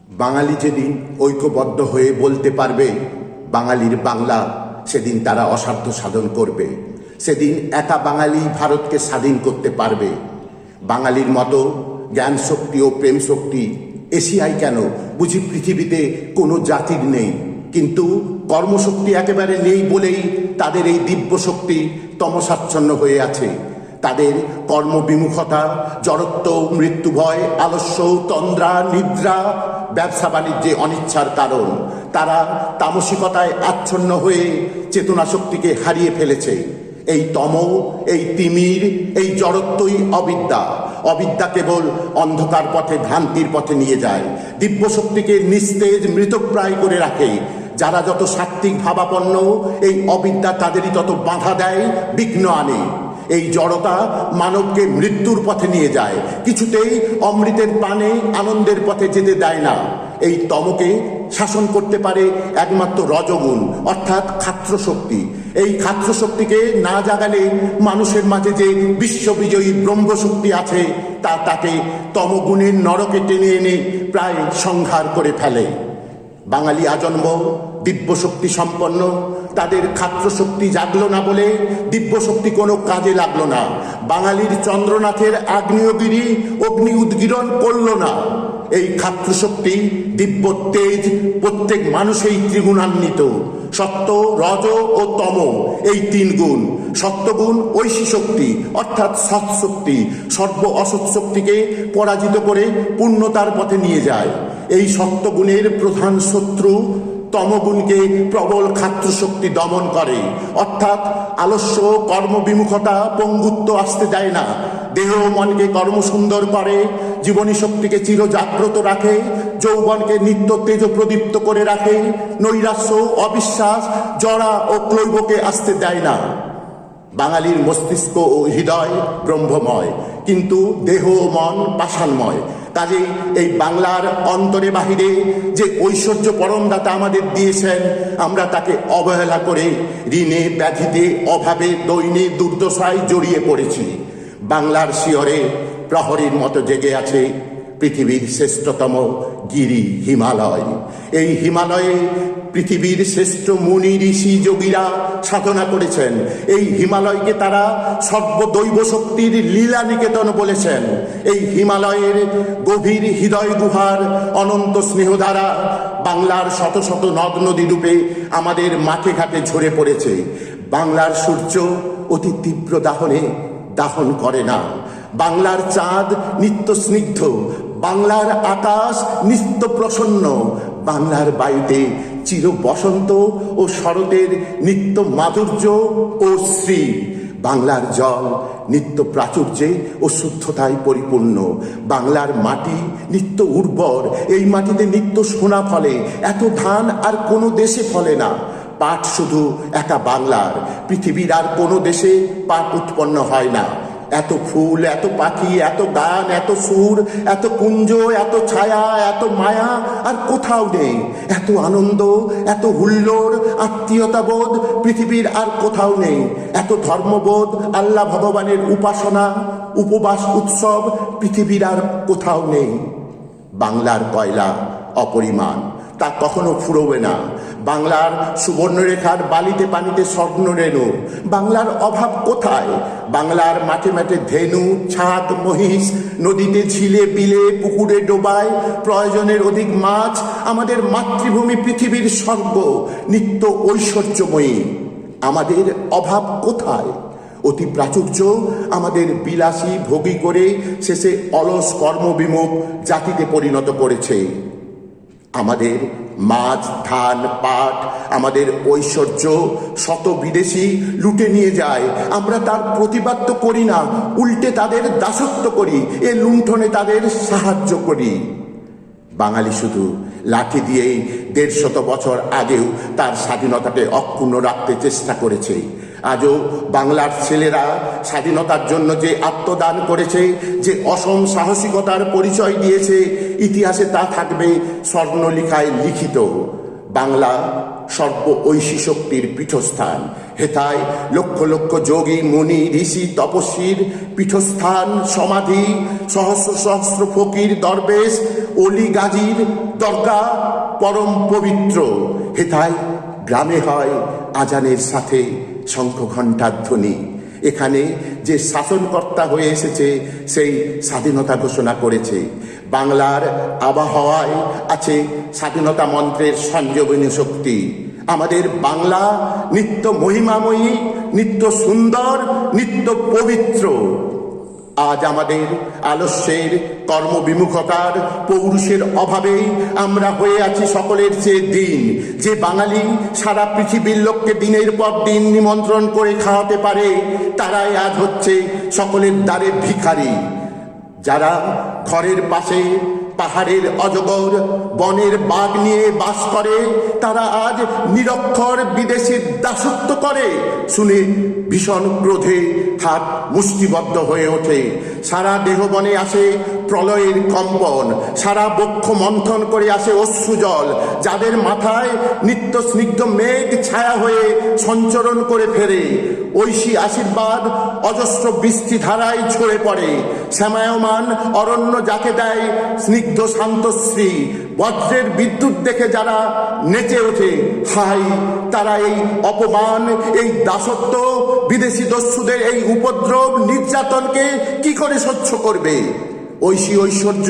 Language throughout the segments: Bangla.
বাঙালি যেদিন ঐক্যবদ্ধ হয়ে বলতে পারবে বাঙালির বাংলা, সেদিন তারা অসাধ্য সাধন করবে। সেদিন একা বাঙালি ভারতকে স্বাধীন করতে পারবে। বাঙালির মতো জ্ঞান শক্তি ও প্রেম শক্তি এশিয়ায় কেন, বুঝি পৃথিবীতে কোনো জাতির নেই? কিন্তু কর্মশক্তি একেবারে নেই বলেই তাদের এই দিব্য শক্তি তমসাচ্ছন্ন হয়ে আছে। তাদের কর্মবিমুখতা, জড়ত্ব, মৃত্যুভয়, আলস্য, তন্দ্রা, নিদ্রা, ব্যবসা বাণিজ্যে অনিচ্ছার কারণ। তারা তামসিকতায় আচ্ছন্ন হয়ে চেতনা শক্তিকে হারিয়ে ফেলেছে। এই তম, এই তিমির, এই জড়ত্বই অবিদ্যা। অবিদ্যা কেবল অন্ধকার পথে, ভ্রান্তির পথে নিয়ে যায়, দিব্য শক্তিকে নিস্তেজ মৃতপ্রায় করে রাখে। যারা যত সাত্ত্বিক ভাবাপন্ন, এই অবিদ্যা তাদেরই তত বাধা দেয়, বিঘ্ন আনে। এই জড়তা মানবকে মৃত্যুর পথে নিয়ে যায়, কিছুতেই অমৃতের পানে, আনন্দের পথে যেতে দেয় না। এই তমকে শাসন করতে পারে একমাত্র রজগুণ, অর্থাৎ ক্ষাত্র শক্তি। এই ক্ষাত্র শক্তিকে না জাগালে মানুষের মাঝে যে বিশ্ববিজয়ী ব্রহ্মশক্তি আছে, তা তাকে তমগুণের নরকে টেনে এনে প্রায় সংহার করে ফেলে। বাঙালি আজন্ম দিব্য শক্তি সম্পন্ন, তাদের ক্ষাত্র শক্তি জাগলো না বলে দিব্য শক্তি কোনো কাজে লাগলো না। বাঙালির চন্দ্রনাথের আগ্নেয়গিরি অগ্নি উদ্গীরণ করল না। এই ক্ষাত্র শক্তি, দিব্য তেজ প্রত্যেক মানুষেই ত্রিগুণান্বিত। সত্য, রজ ও তম, এই তিন গুণ। সত্যগুণ ঐশী শক্তি, অর্থাৎ সৎশক্তি, সর্ব অসৎ শক্তিকে পরাজিত করে পূর্ণতার পথে নিয়ে যায়। এই সত্যগুণের প্রধান শত্রু তমগুণকে প্রবল ক্ষাত্র শক্তি দমন করে, অর্থাৎ আলস্য, কর্মবিমুখতা, পঙ্গুত্ব আসতে দেয় না। দেহ মনকে কর্মসুন্দর করে, জীবনী শক্তিকে চির জাগ্রত রাখে, যৌবনকে নিত্য তেজ প্রদীপ্ত করে রাখে। নৈরাশ্য, অবিশ্বাস, জড়া ও ক্লৈবকে আসতে দেয় না। বাঙালির মস্তিষ্ক ও হৃদয় ব্রহ্মময়, কিন্তু দেহ ও মন পাষাণময়। কাজেই এই বাংলার অন্তরে বাহিরে যে ঐশ্বর্য পরমদাতা আমাদের দিয়েছেন, আমরা তাকে অবহেলা করে ঋণে, ব্যাধিতে, অভাবে, দৈন্যে, দুর্দশায় জড়িয়ে পড়েছি। বাংলার শিয়রে প্রহরীর মতো জেগে আছে পৃথিবীর শ্রেষ্ঠতম গিরি হিমালয়। এই হিমালয়ে পৃথিবীর শ্রেষ্ঠ মুনি, ঋষি, যোগীরা সাধনা করেছেন। এই হিমালয়কে তারা সর্বদৈব শক্তির লীলা নিকেতন বলেছেন। এই হিমালয়ের গভীর হৃদয় গুহার অনন্ত স্নেহধারা বাংলার শত শত নদ নদী রূপে আমাদের মাঠে ঘাটে ঝরে পড়েছে। বাংলার সূর্য অতি তীব্র দাহনে দাহন করে না। বাংলার চাঁদ নিত্য স্নিগ্ধ, বাংলার আকাশ নিত্য প্রসন্ন, বাংলার বায়ুতে চির বসন্ত ও শরতের নিত্য মাধুর্য ও শ্রী। বাংলার জল নিত্য প্রাচুর্যে ও শুদ্ধতায় পরিপূর্ণ। বাংলার মাটি নিত্য উর্বর, এই মাটিতে নিত্য সোনা ফলে। এত ধান আর কোনো দেশে ফলে না। পাট শুধু একা বাংলার, পৃথিবীর আর কোনো দেশে পাট উৎপন্ন হয় না। এত ফুল, এত পাখি, এত গান, এত সুর, এত কুঞ্জ, এত ছায়া, এত মায়া আর কোথাও নেই। এত আনন্দ, এত হুল্লোড়, আত্মীয়তাবোধ পৃথিবীর আর কোথাও নেই। এত ধর্মবোধ, আল্লাহ ভগবানের উপাসনা, উপবাস, উৎসব পৃথিবীর আর কোথাও নেই। বাংলার কয়লা অপরিমাণ, তা কখনো ফুরোবে না। বাংলার সুবর্ণরেখার বালিতে পানিতে স্বর্ণরেণু। বাংলার অভাব কোথায়? বাংলার মাঠে মাঠে ধেনু, ছাদ, মহিষ, নদীতে, ঝিলে, বিলে, পুকুরে, ডোবায় প্রয়োজনের অধিক মাছ। আমাদের মাতৃভূমি পৃথিবীর স্বর্গ, নিত্য ঐশ্বর্যময়ী। আমাদের অভাব কোথায়? অতি প্রাচুর্য আমাদের বিলাসী ভোগী করে শেষে অলস কর্মবিমুখ জাতিতে পরিণত করেছে। আমাদের মাছ, ধান, পাট, আমাদের ঐশ্বর্য শত বিদেশি লুটে নিয়ে যায়। আমরা তার প্রতিবাদ তো করি না, উল্টে তাদের দাসত্ব করি, এ লুণ্ঠনে তাদের সাহায্য করি। বাঙালি শুধু লাঠি দিয়েই ১৫০ বছর আগেও তার স্বাধীনতাকে অক্ষুণ্ণ রাখতে চেষ্টা করেছে। আজও বাংলার ছেলেরা স্বাধীনতার জন্য যে আত্মদান করেছে, যে অসম সাহসিকতার পরিচয় দিয়েছে, ইতিহাসে তা থাকবে স্বর্ণলিখায় লিখিত। বাংলা সর্ব ঐশী শক্তির পীঠস্থান। হেথায় লক্ষ লক্ষ যোগী মুনি ঋষি তপস্বীর পীঠস্থান সমাধি, সহস্র সহস্র ফকির দরবেশ অলি গাজীর দরগা পরম পবিত্র। হেথায় গ্রামে হয় আজানের সাথে শঙ্খ ঘণ্টার ধ্বনি। এখানে যে শাসনকর্তা হয়ে এসেছে সেই স্বাধীনতা ঘোষণা করেছে। বাংলার আবহাওয়ায় আছে স্বাধীনতা মন্ত্রের সঞ্জীবনী শক্তি। আমাদের বাংলা নিত্য মহিমাময়ী, নিত্য সুন্দর, নিত্য পবিত্র। আজ আমাদের আলস্যের, কর্মবিমুখতার, পৌরুষের অভাবেই আমরা হয়ে আছি সকলের চেয়ে দিন। যে বাঙালি সারা পৃথিবীর লোককে দিনের পর দিন নিমন্ত্রণ করে খাওয়াতে পারে, তারাই আজ হচ্ছে সকলের দ্বারে ভিখারি। যারা ঘরের পাশে পাহাড়ের অজগর, বনের বাঘ নিয়ে বাস করে, তারা আজ নিরক্ষর বিদেশির দাসত্ব করে। শুনে ভীষণ ক্রোধে হাত মুষ্টিবদ্ধ হয়ে ওঠে। সারা দেহবনে আসে প্রলয়ের কম্পন, সারা বক্ষ মন্থন করে আসে অশ্রুজল। যাদের মাথায় নিত্য স্নিগ্ধ মেঘ ছায়া হয়ে সঞ্চরণ করে ফেরে, ঐশী আশীর্বাদ অজস্র বৃষ্টি ধারায় ঝরে পড়ে। শ্যামায়মান অরণ্য যাকে দেয় স্নিগ্ধ শান্তশ্রী, বজ্রের বিদ্যুৎ দেখে যারা নেচে ওঠে, হাই তারা এই অপমান, এই দাসত্ব, বিদেশি দস্যুদের এই উপদ্রব নির্যাতনকে কি করে সহ্য করবে? ঐশী ঐশ্বর্য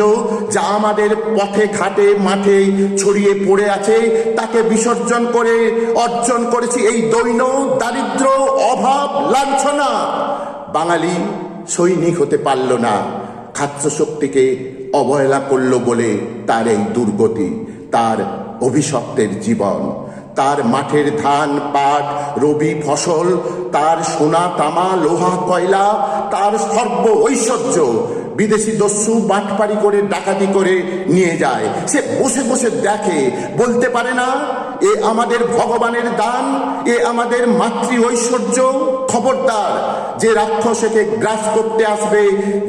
যা আমাদের পথে ঘাটে মাঠে ছড়িয়ে পড়ে আছে, তাকে বিসর্জন করে অর্জন করেছি এই দৈন্য, দারিদ্র, অভাব, লাঞ্ছনা। বাঙালি সৈনিক হতে পারল না, খাদ্য শক্তিকে অবহেলা করল বলে তার এই দুর্গতি, তার অভিশপ্তের জীবন। তার মাঠের ধান পাট রবি ফসল, তার সোনা তামা লোহা কয়লা, তার সর্ব ঐশ্বর্য বিদেশি দস্যু বাটপারি করে ডাকাতি করে নিয়ে যায়। সে বসে বসে দেখে, বলতে পারে না এ আমাদের ভগবানের দান, এ আমাদের মাতৃ ঐশ্বর্য। খবরদার, যে রাক্ষসকে গ্রাস করতে আসবে,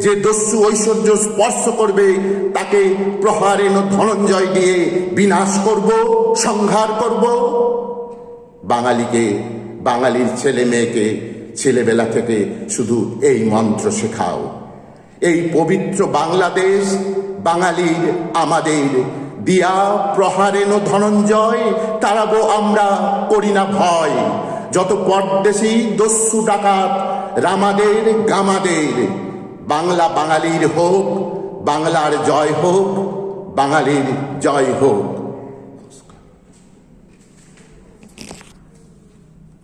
যে দস্যু ঐশ্বর্য স্পর্শ করবে, তাকে প্রহারেণ ধনঞ্জয় দিয়ে বিনাশ করব, সংহার করব। বাঙালিকে, বাঙালির ছেলে মেয়েকে ছেলেবেলা থেকে শুধু এই মন্ত্র শেখাও। এই পবিত্র বাংলাদেশ বাঙালির আমাদের, দিয়া প্রহারেণ ধনঞ্জয়, তারাবো আমরা, করি না ভয়। যত পরদেশী দস্যু ডাকাত রামাদের গামাদের, বাংলা বাঙালির হোক, বাংলার জয় হোক, বাঙালির জয় হোক।